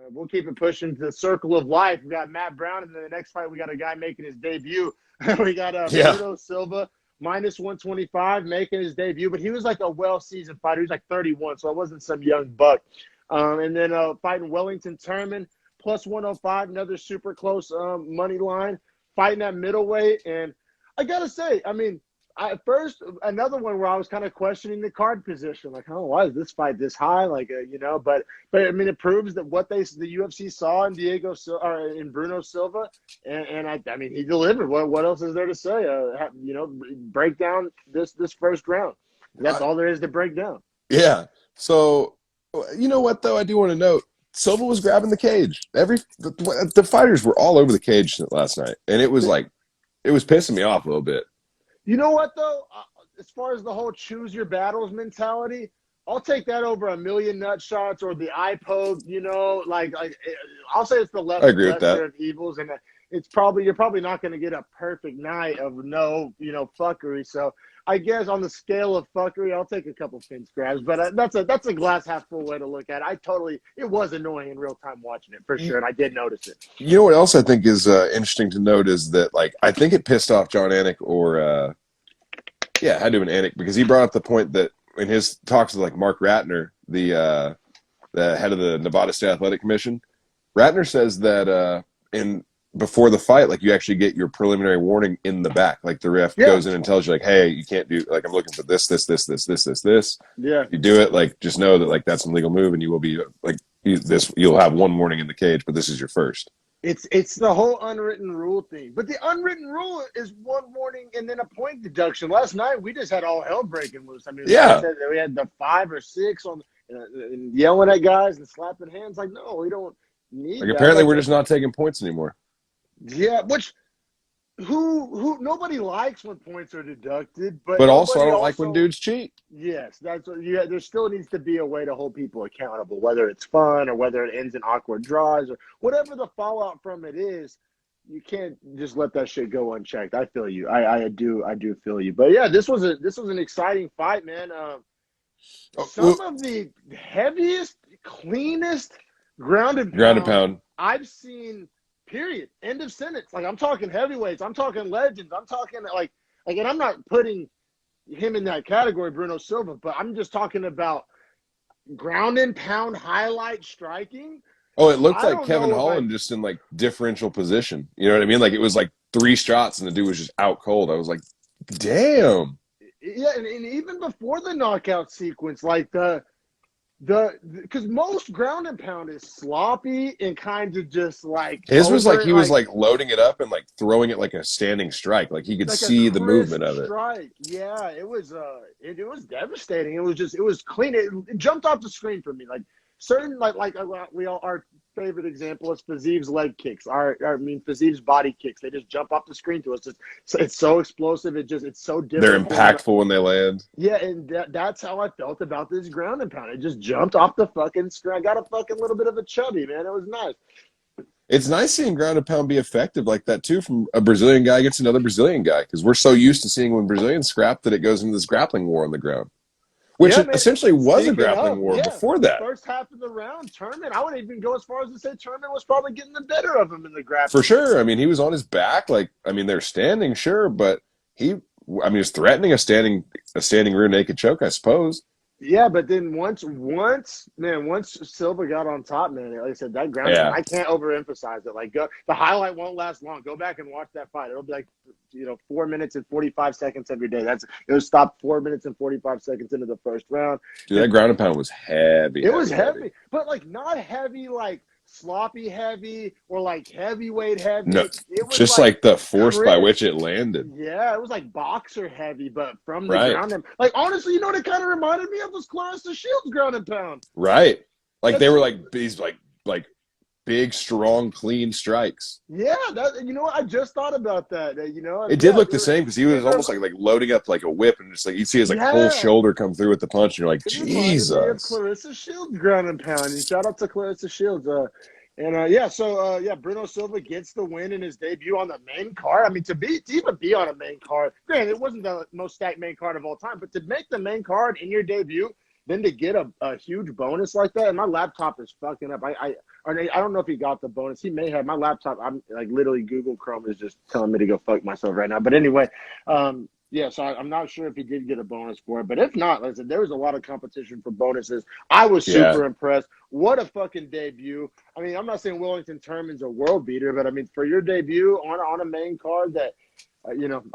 We'll keep it pushing to the circle of life. We got Matt Brown, and then the next fight we got a guy making his debut. We got Yeah. Bruno Silva, minus 125, making his debut. But he was like a well-seasoned fighter. He was like 31, so it wasn't some young buck. And then fighting Wellington Turman, plus 105, another super close money line. Fighting at middleweight. And I got to say, I mean, at first, another one where I was kind of questioning the card position, like, oh, why is this fight this high? Like, but I mean, it proves that what the UFC saw in in Bruno Silva, and I mean, he delivered. What else is there to say? Break down this first round. That's all there is to break down. Yeah. So, you know what though? I do want to note Silva was grabbing the cage. The fighters were all over the cage last night, and it was pissing me off a little bit. You know what, though? As far as the whole choose your battles mentality, I'll take that over a million nut shots or the eye poke, I'll say it's the lesser of evils. And you're probably not going to get a perfect night of fuckery. So I guess on the scale of fuckery, I'll take a couple fence grabs. But that's a glass half full way to look at it. It was annoying in real time watching it for sure. And I did notice it. You know what else I think is interesting to note is that, I think it pissed off John Anik it had to have been Anik, because he brought up the point that in his talks with Mark Ratner, the head of the Nevada State Athletic Commission, Ratner says that before the fight, you actually get your preliminary warning in the back. The ref goes in and tells you, hey, you can't do, I'm looking for this. Yeah. You do it, just know that that's an illegal move, and you will be, you'll have one warning in the cage, but this is your first. It's the whole unwritten rule thing. But the unwritten rule is one warning and then a point deduction. Last night, we just had all hell breaking loose. I mean, we had the 5 or 6 on and yelling at guys and slapping hands. No, we don't need that. Apparently, we're just not taking points anymore. Yeah, which who nobody likes when points are deducted, but also I don't like when dudes cheat. Yes, that's what. Yeah, there still needs to be a way to hold people accountable, whether it's fun or whether it ends in awkward draws or whatever the fallout from it is. You can't just let that shit go unchecked. I feel you. I do feel you. But yeah, this was an exciting fight, man. Of the heaviest, cleanest ground and pound I've seen. Period. End of sentence. I'm talking heavyweights. I'm talking legends. I'm talking and I'm not putting him in that category, Bruno Silva, but I'm just talking about ground and pound highlight striking. Oh, it looked like Kevin Holland just in differential position. You know what I mean? It was 3 shots and the dude was just out cold. I was like, damn. Yeah, and even before the knockout sequence, because most ground and pound is sloppy and kind of just his was he was loading it up and throwing it like a standing strike, he could see the movement of it. Strike. Yeah, it was it was devastating. It was clean. It jumped off the screen for me. Certain our favorite example is Fiziv's leg kicks. Fiziv's body kicks. They just jump off the screen to us. It's so explosive. It's so different. They're impactful when they land. Yeah, and that's how I felt about this ground and pound. It just jumped off the fucking screen. I got a fucking little bit of a chubby, man. It was nice. It's nice seeing ground and pound be effective like that too from a Brazilian guy against another Brazilian guy, because we're so used to seeing when Brazilians scrap that it goes into this grappling war on the ground. Which essentially was a grappling war before that. First half of the round, Turman, I would even go as far as to say Turman was probably getting the better of him in the grappling. For sure. I mean, he was on his back. They're standing, sure, but he was threatening a standing rear naked choke, I suppose. Yeah, but then once Silva got on top, man, like I said, that ground, I can't overemphasize it. The highlight won't last long. Go back and watch that fight. It'll be 4 minutes and 45 seconds every day. It'll stop 4 minutes and 45 seconds into the first round. Dude, that ground and pound was heavy. It was heavy, but not heavy sloppy heavy or heavyweight heavy. No, it was just the force by which it landed. Yeah, it was boxer heavy, but from the ground. And honestly, you know what it kind of reminded me of was Clarissa Shields ground and pound. Right, they were these big, strong, clean strikes. Yeah, I just thought about that. It did look the same, because he was almost loading up a whip, and just you see his whole shoulder come through with the punch, and you're like, Jesus. Clarissa Shields ground and pound. And shout out to Clarissa Shields. Bruno Silva gets the win in his debut on the main card. I mean, to even be on a main card, granted, it wasn't the most stacked main card of all time, but to make the main card in your debut, then to get a huge bonus like that, and my laptop is fucking up. I don't know if he got the bonus. He may have. My laptop, I'm like literally Google Chrome is just telling me to go fuck myself right now. But anyway, yeah, so I'm not sure if he did get a bonus for it. But if not, like I said, there was a lot of competition for bonuses. I was Yeah. super impressed. What a fucking debut. I mean, I'm not saying Wellington Turman's a world beater, but I mean, for your debut on a main card that,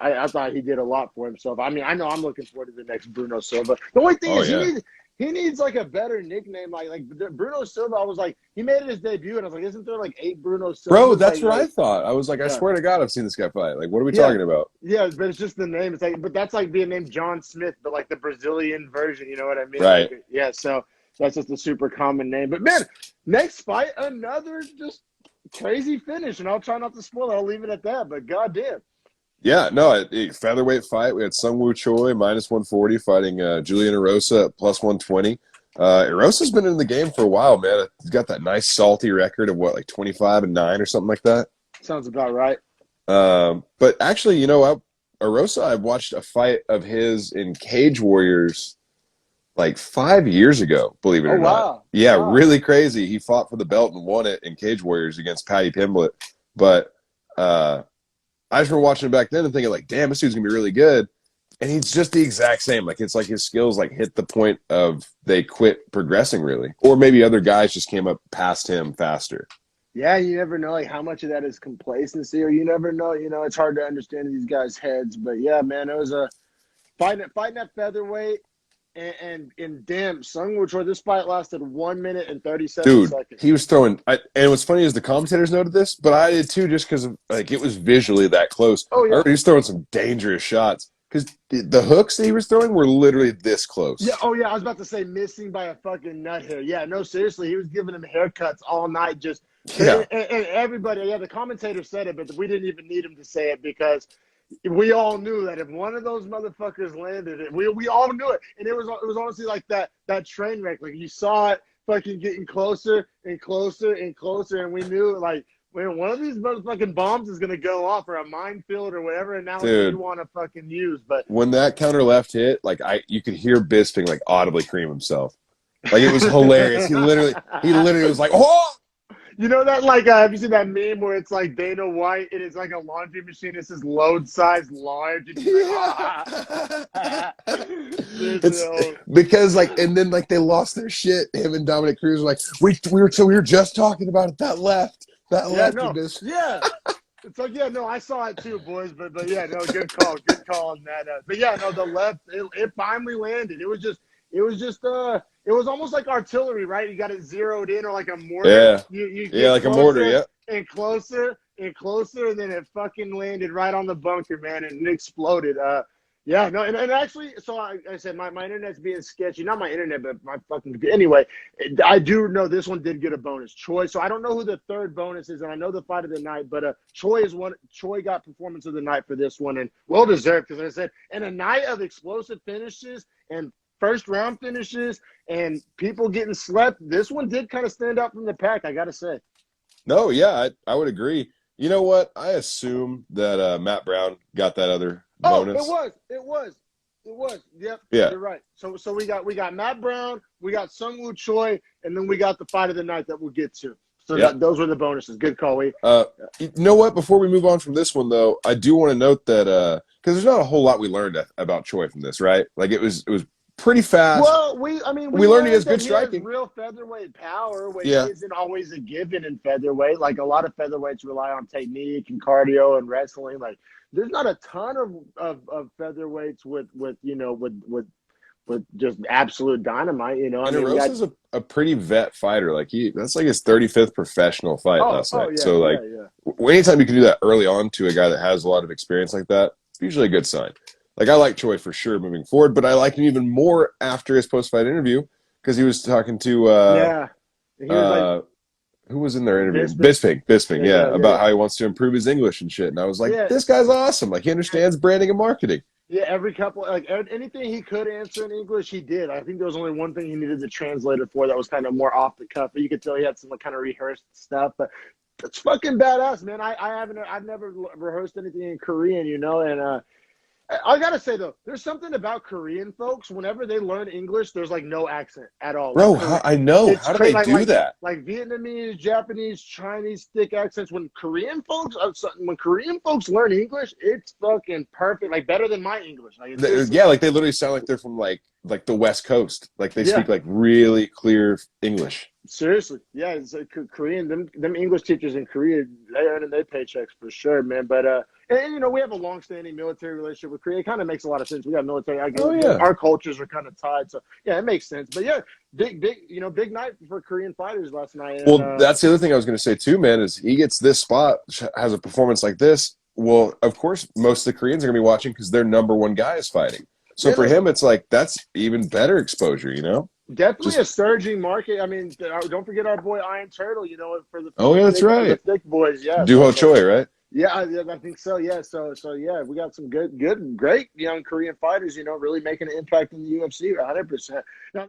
I thought he did a lot for himself. I mean, I know I'm looking forward to the next Bruno Silva. The only thing is he needs like a better nickname. Like Bruno Silva, I was like, he made it his debut, and I was like, isn't there like 8 Bruno Silvas? Bro, that's what like, I thought. I was like, I yeah. swear to God, I've seen this guy fight. Like, what are we talking about? Yeah, but it's just the name. It's like, but that's like being named John Smith, but like the Brazilian version. You know what I mean? Right. Like, yeah. So that's just a super common name. But man, next fight, another just crazy finish, and I'll try not to spoil it. I'll leave it at that. But goddamn. Yeah, no, featherweight fight. We had Seung Choi minus 140 fighting Julian Erosa at plus 120. Erosa's been in the game for a while, man. He's got that nice salty record of like 25-9 or something like that. Sounds about right. But actually, Erosa, I watched a fight of his in Cage Warriors like 5 years ago, believe it or not. Wow. Yeah, wow. Really crazy. He fought for the belt and won it in Cage Warriors against Paddy Pimblett. But I just remember watching him back then and thinking, like, damn, this dude's going to be really good. And he's just the exact same. Like, it's like his skills, like, hit the point of they quit progressing, really. Or maybe other guys just came up past him faster. Yeah, you never know, like, how much of that is complacency, or you never know. It's hard to understand these guys' heads. But, yeah, man, it was a fighting at featherweight. And damn, Seung Choi, this fight lasted 1 minute and 37 seconds. Dude, he was throwing. And what's funny is the commentators noted this, but I did too, just because like it was visually that close. Oh yeah, he was throwing some dangerous shots because the hooks that he was throwing were literally this close. Yeah. Oh yeah, I was about to say missing by a fucking nut hair. Yeah, no, seriously, he was giving him haircuts all night. Just and everybody. Yeah, the commentator said it, but we didn't even need him to say it because we all knew that if one of those motherfuckers landed it, we all knew it. And it was honestly like that train wreck. Like you saw it fucking getting closer and closer and closer, and we knew like when one of these motherfucking bombs is gonna go off, or a minefield, or whatever analogy you want to fucking use. But when that counter left hit, like you could hear Bisping like audibly cream himself. Like it was hilarious. He literally was like, oh. You know that, like, have you seen that meme where it's like Dana White and it's like a laundry machine? It says load size large. It's because like, and then like they lost their shit. Him and Dominic Cruz were like, we were just talking about it. That left. Yeah. It's like, yeah, no, I saw it too, boys. But yeah, no, good call on that. But yeah, no, the left, it finally landed. It was almost like artillery, right? You got it zeroed in, or like a mortar. Yeah. You get like a mortar, yeah. And closer, and then it fucking landed right on the bunker, man, and it exploded. Yeah, no, and actually, so I said my internet's being sketchy. Not my internet, but my fucking computer. Anyway, I do know this one did get a bonus. Choi, so I don't know who the third bonus is, and I know the fight of the night, but Choi got performance of the night for this one, and well-deserved, because I said, in a night of explosive finishes and first round finishes and people getting slept, this one did kind of stand out from the pack, I gotta say. No, yeah, I would agree. You know what? I assume that Matt Brown got that other bonus. It was. Yep. Yeah. You're right. So we got Matt Brown, we got Seung Choi, and then we got the fight of the night that we'll get to. So those were the bonuses. Good call, you know what? Before we move on from this one, though, I do want to note that because there's not a whole lot we learned about Choi from this, right? Like it was pretty fast. Well, we learned he has good striking. He has real featherweight power, which isn't always a given in featherweight. Like a lot of featherweights rely on technique and cardio and wrestling. Like there's not a ton of featherweights with just absolute dynamite. And Erosa's a pretty vet fighter. Like that's like his 35th professional fight last night. Yeah, so like anytime you can do that early on to a guy that has a lot of experience like that, it's usually a good sign. Like, I like Choi for sure moving forward, but I like him even more after his post-fight interview because he was talking to who was in their interview? Bisping, about how he wants to improve his English and shit. And I was like, this guy's awesome. Like, he understands branding and marketing. Yeah, every couple, like anything he could answer in English, he did. I think there was only one thing he needed the translator for that was kind of more off the cuff. But you could tell he had some kind of rehearsed stuff. But it's fucking badass, man. I've never rehearsed anything in Korean, and I gotta say though, there's something about Korean folks. Whenever they learn English, there's like no accent at all. Like Bro, I know. it's How do crazy. they do that? Like Vietnamese, Japanese, Chinese thick accents. When Korean folks learn English, it's fucking perfect. Like better than my English. Like Yeah, like they literally sound like they're from like the West Coast. Like they speak like really clear English. Seriously, yeah, it's like Korean. Them English teachers in Korea, they earning their paychecks for sure, man. But and you know, we have a long-standing military relationship with Korea. It kind of makes a lot of sense. We got military. Our cultures are kind of tied, so yeah, it makes sense. But yeah, big, big night for Korean fighters last night. And, well, that's the other thing I was going to say too, man. Is he gets this spot, has a performance like this. Well, of course, most of the Koreans are going to be watching because their number one guy is fighting. So for him, it's like that's even better exposure, you know. Definitely a surging market. I mean, don't forget our boy Iron Turtle. You know, for the that's right, the thick boys. Yeah, Duho Choi, right? Yeah, I think so. Yeah, so yeah, we got some great young Korean fighters. You know, really making an impact in the UFC. 100%. Now,